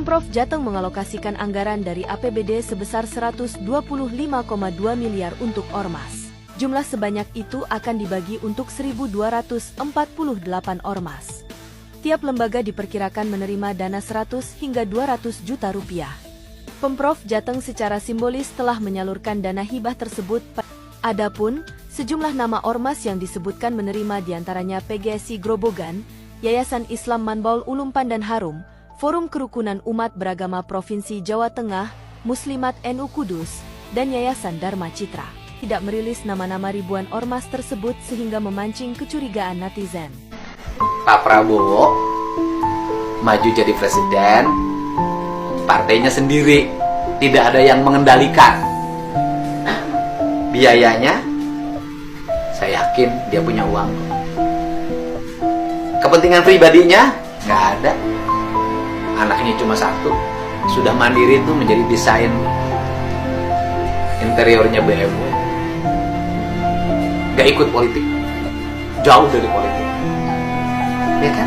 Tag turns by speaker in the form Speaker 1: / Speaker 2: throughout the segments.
Speaker 1: Pemprov Jateng mengalokasikan anggaran dari APBD sebesar 125,2 miliar untuk ormas. Jumlah sebanyak itu akan dibagi untuk 1.248 ormas. Tiap lembaga diperkirakan menerima dana 100 hingga 200 juta rupiah. Pemprov Jateng secara simbolis telah menyalurkan dana hibah tersebut. Adapun sejumlah nama ormas yang disebutkan menerima diantaranya PGSI Grobogan, Yayasan Islam Manbaul Ulum Pandan Harum, Forum Kerukunan Umat Beragama Provinsi Jawa Tengah, Muslimat NU Kudus, dan Yayasan Dharma Citra. Tidak merilis nama-nama ribuan ormas tersebut sehingga memancing kecurigaan netizen.
Speaker 2: Pak Prabowo maju jadi presiden, partainya sendiri, tidak ada yang mengendalikan. Biayanya, saya yakin dia punya uang. Kepentingan pribadinya, nggak ada. Anaknya cuma satu, sudah mandiri itu menjadi desain interiornya BMW. Gak ikut politik, jauh dari politik, ya kan?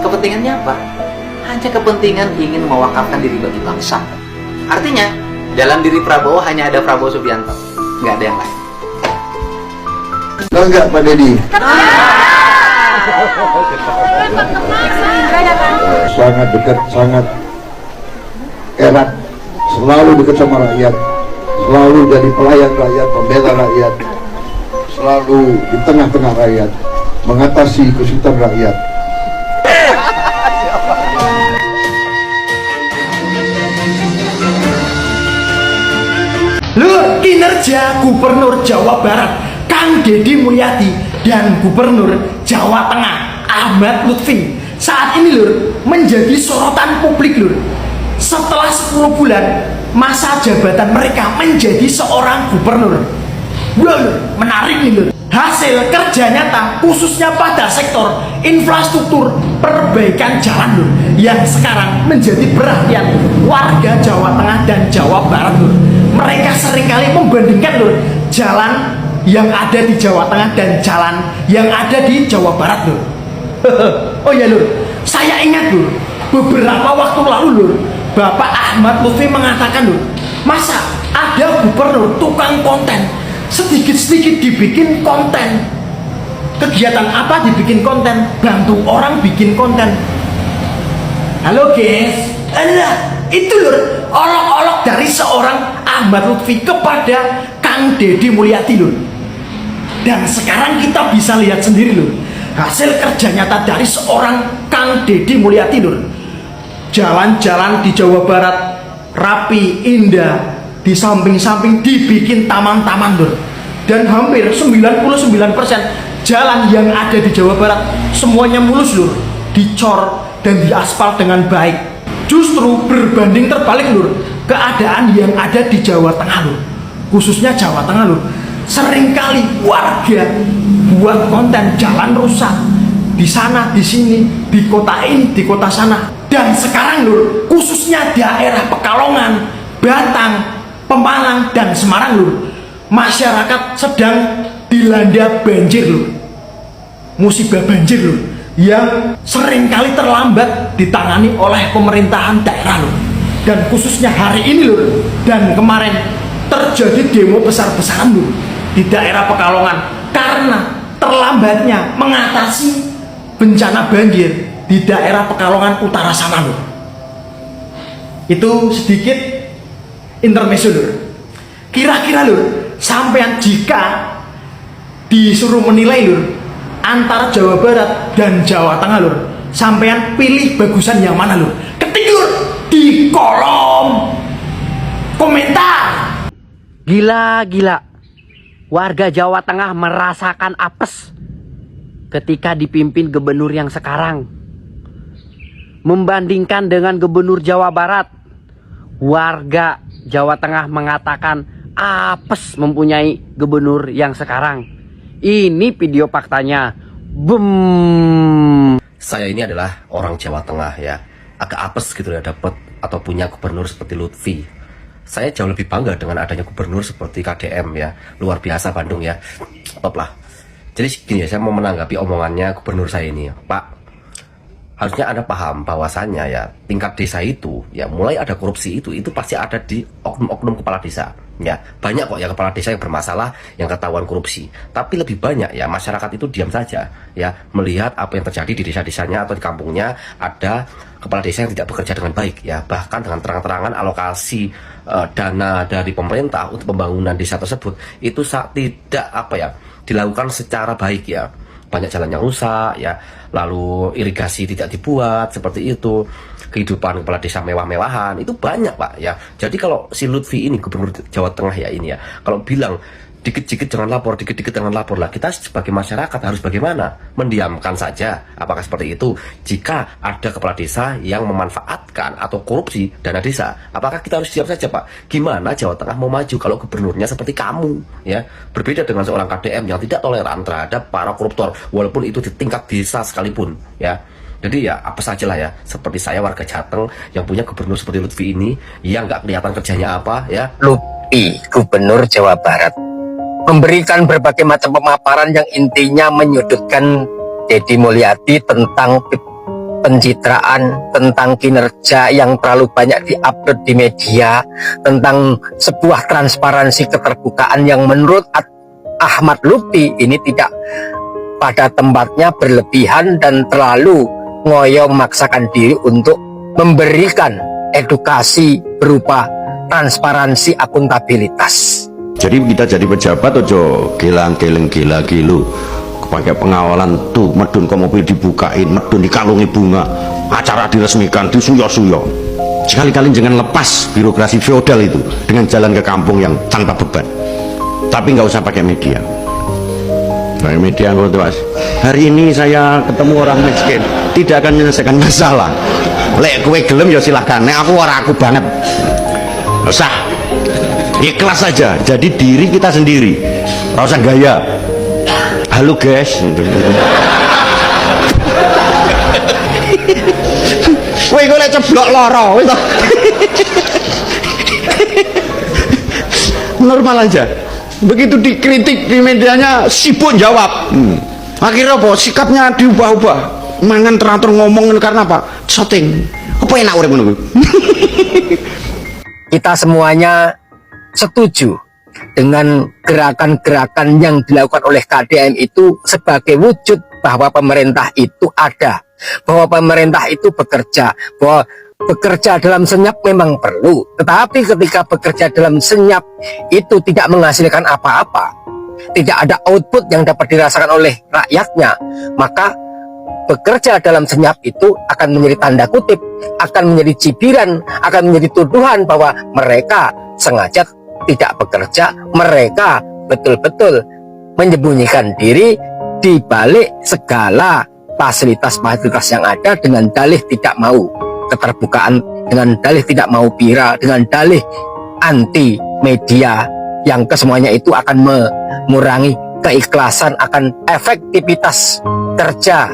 Speaker 2: Kepentingannya apa? Hanya kepentingan ingin mewakafkan diri bagi bangsa. Artinya, dalam diri Prabowo hanya ada Prabowo Subianto, nggak ada yang lain.
Speaker 3: Enggak, Pak Deddy. Sangat dekat, sangat erat, selalu dekat sama rakyat, selalu jadi pelayan rakyat, pembela rakyat, selalu di tengah-tengah rakyat, mengatasi kesulitan rakyat.
Speaker 4: Lur, kinerja Gubernur Jawa Barat Kang Deddy Mulyadi dan Gubernur Jawa Tengah Ahmad Lutfi saat ini lur menjadi sorotan publik lur. Setelah 10 bulan masa jabatan mereka menjadi seorang gubernur. Wah lur, menarik nih lur. Hasil kerja nyata khususnya pada sektor infrastruktur perbaikan jalan lur yang sekarang menjadi perhatian warga Jawa Tengah dan Jawa Barat lur. Mereka seringkali membandingkan lur jalan yang ada di Jawa Tengah dan jalan yang ada di Jawa Barat lur. Oh ya lur, saya ingat lur, beberapa waktu lalu lur, Bapak Ahmad Lutfi mengatakan lur, masa ada gubernur tukang konten, sedikit-sedikit dibikin konten. Kegiatan apa dibikin konten? Bantu orang bikin konten. Halo guys, itu lur, olok-olok dari seorang Ahmad Lutfi kepada Kang Deddy Mulyadi lur. Dan sekarang kita bisa lihat sendiri lur, hasil kerja nyata dari seorang Kang Deddy Mulyadi lur. Jalan-jalan di Jawa Barat rapi, indah, di samping-samping dibikin taman-taman lur. Dan hampir 99% jalan yang ada di Jawa Barat semuanya mulus lur, dicor dan diaspal dengan baik. Justru berbanding terbalik lur, keadaan yang ada di Jawa Tengah lur, khususnya Jawa Tengah lur, seringkali warga buat konten jalan rusak di sana, di sini, di kota ini, di kota sana. Dan sekarang lur, khususnya daerah Pekalongan, Batang, Pemalang, dan Semarang lur, masyarakat sedang dilanda banjir lur. Musibah banjir lur, yang seringkali terlambat ditangani oleh pemerintahan daerah lur. Dan khususnya hari ini lur, dan kemarin terjadi demo besar-besaran lur di daerah Pekalongan karena terlambatnya mengatasi bencana banjir di daerah Pekalongan Utara sana lur. Itu sedikit intermezzo lur. Kira-kira lur, sampean jika disuruh menilai lur antara Jawa Barat dan Jawa Tengah lur, sampean pilih bagusan yang mana lur? Ketik lur di kolom komentar.
Speaker 5: Gila. Warga Jawa Tengah merasakan apes ketika dipimpin gubernur yang sekarang. Membandingkan dengan gubernur Jawa Barat, warga Jawa Tengah mengatakan apes mempunyai gubernur yang sekarang. Ini video faktanya. Boom.
Speaker 6: Saya ini adalah orang Jawa Tengah ya, agak apes gitu ya dapat atau punya gubernur seperti Lutfi. Saya jauh lebih bangga dengan adanya gubernur seperti KDM ya, luar biasa Bandung ya, top lah. Jadi gini ya, saya mau menanggapi omongannya gubernur saya ini ya. Pak, harusnya Anda paham bahwasannya ya tingkat desa itu ya mulai ada korupsi itu pasti ada di oknum-oknum kepala desa. Ya, banyak kok ya kepala desa yang bermasalah yang ketahuan korupsi. Tapi lebih banyak ya masyarakat itu diam saja ya melihat apa yang terjadi di desa-desanya atau di kampungnya ada kepala desa yang tidak bekerja dengan baik ya, bahkan dengan terang-terangan alokasi dana dari pemerintah untuk pembangunan desa tersebut itu tidak dilakukan secara baik ya. Banyak jalan yang rusak ya, lalu irigasi tidak dibuat seperti itu, kehidupan kepala desa mewah-mewahan itu banyak Pak ya. Jadi kalau si Lutfi ini gubernur Jawa Tengah ya ini ya, kalau bilang dikit-dikit jangan lapor, dikit-dikit jangan lapor lah, kita sebagai masyarakat harus bagaimana? Mendiamkan saja? Apakah seperti itu? Jika ada kepala desa yang memanfaatkan atau korupsi dana desa, apakah kita harus siap saja Pak? Gimana Jawa Tengah mau maju kalau gubernurnya seperti kamu ya? Berbeda dengan seorang KDM yang tidak toleran terhadap para koruptor walaupun itu di tingkat desa sekalipun ya. Jadi ya apa saja lah ya, seperti saya warga Jateng yang punya gubernur seperti Lutfi ini yang nggak kelihatan kerjanya apa ya.
Speaker 7: Lutfi, Gubernur Jawa Barat, memberikan berbagai macam pemaparan yang intinya menyudutkan Deddy Mulyadi tentang pencitraan, tentang kinerja yang terlalu banyak diupload di media, tentang sebuah transparansi keterbukaan yang menurut Ahmad Lutfi ini tidak pada tempatnya, berlebihan dan terlalu ngoyo memaksakan diri untuk memberikan edukasi berupa transparansi akuntabilitas.
Speaker 8: Jadi kita jadi pejabat ojo gelang-geleng gila-gilu pakai pengawalan tuh medun kok mobil dibukain, medun dikalungi bunga, acara diresmikan, disuyo-suyo. Sekali-kali jangan lepas birokrasi feodal itu dengan jalan ke kampung yang tanpa beban. Tapi nggak usah pakai media. Pakai media kalau tuh, hari ini saya ketemu orang miskin, tidak akan menyelesaikan masalah. Lek kue gelem ya silahkan, nek aku banget. Nggak usah. Ikhlas saja, jadi diri kita sendiri, nggak usah gaya. Halo guys, woi gue liat ceblok loro, normal aja. Begitu dikritik di medianya, sibuk jawab. Akhirnya apa? Sikapnya diubah-ubah. Mangan teratur ngomongin karena apa? Shooting. Apa enak urip menunggu?
Speaker 7: Kita semuanya setuju dengan gerakan-gerakan yang dilakukan oleh KDM itu sebagai wujud bahwa pemerintah itu ada, bahwa pemerintah itu bekerja, bahwa bekerja dalam senyap memang perlu, tetapi ketika bekerja dalam senyap itu tidak menghasilkan apa-apa, tidak ada output yang dapat dirasakan oleh rakyatnya, maka bekerja dalam senyap itu akan menjadi tanda kutip, akan menjadi cibiran, akan menjadi tuduhan bahwa mereka sengaja tidak bekerja, mereka betul-betul menyembunyikan diri di balik segala fasilitas-fasilitas yang ada dengan dalih tidak mau keterbukaan, dengan dalih tidak mau viral, dengan dalih anti media yang kesemuanya itu akan mengurangi keikhlasan, akan efektivitas kerja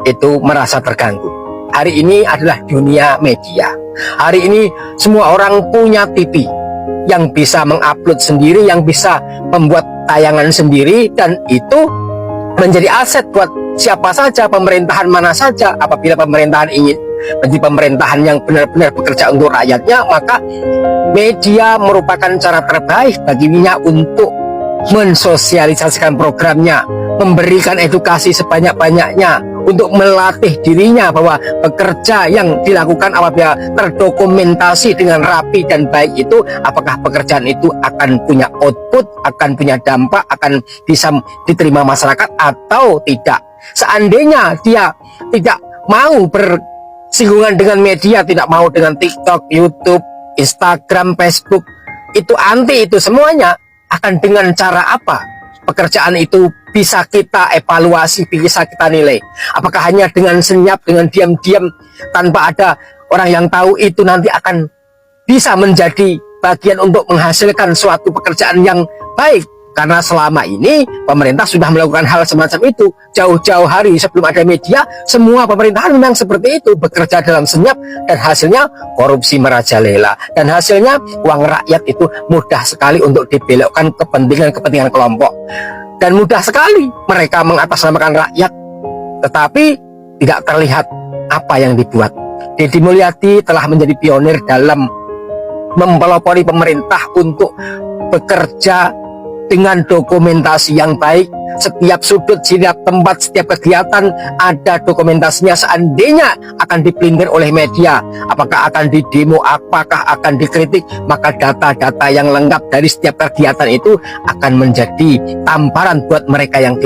Speaker 7: itu merasa terganggu. Hari ini adalah dunia media. Hari ini semua orang punya TV yang bisa mengupload sendiri, yang bisa membuat tayangan sendiri, dan itu menjadi aset buat siapa saja, pemerintahan mana saja. Apabila pemerintahan ingin menjadi pemerintahan yang benar-benar bekerja untuk rakyatnya, maka media merupakan cara terbaik baginya untuk mensosialisasikan programnya, memberikan edukasi sebanyak-banyaknya, untuk melatih dirinya bahwa bekerja yang dilakukan apabila terdokumentasi dengan rapi dan baik itu, apakah pekerjaan itu akan punya output, akan punya dampak, akan bisa diterima masyarakat atau tidak. Seandainya dia tidak mau bersinggungan dengan media, tidak mau dengan TikTok, YouTube, Instagram, Facebook, itu anti itu semuanya, akan dengan cara apa pekerjaan itu bisa kita evaluasi, bisa kita nilai? Apakah hanya dengan senyap, dengan diam-diam tanpa ada orang yang tahu, itu nanti akan bisa menjadi bagian untuk menghasilkan suatu pekerjaan yang baik? Karena selama ini pemerintah sudah melakukan hal semacam itu. Jauh-jauh hari sebelum ada media, semua pemerintahan memang seperti itu, bekerja dalam senyap, dan hasilnya korupsi merajalela, dan hasilnya uang rakyat itu mudah sekali untuk dibelokkan kepentingan-kepentingan kelompok, dan mudah sekali mereka mengatasnamakan rakyat, tetapi tidak terlihat apa yang dibuat. Deddy Mulyadi telah menjadi pionir dalam mempelopori pemerintah untuk bekerja dengan dokumentasi yang baik. Setiap sudut, setiap tempat, setiap kegiatan ada dokumentasinya. Seandainya akan dipelintir oleh media, apakah akan didemo, apakah akan dikritik, maka data-data yang lengkap dari setiap kegiatan itu akan menjadi tamparan buat mereka yang tidak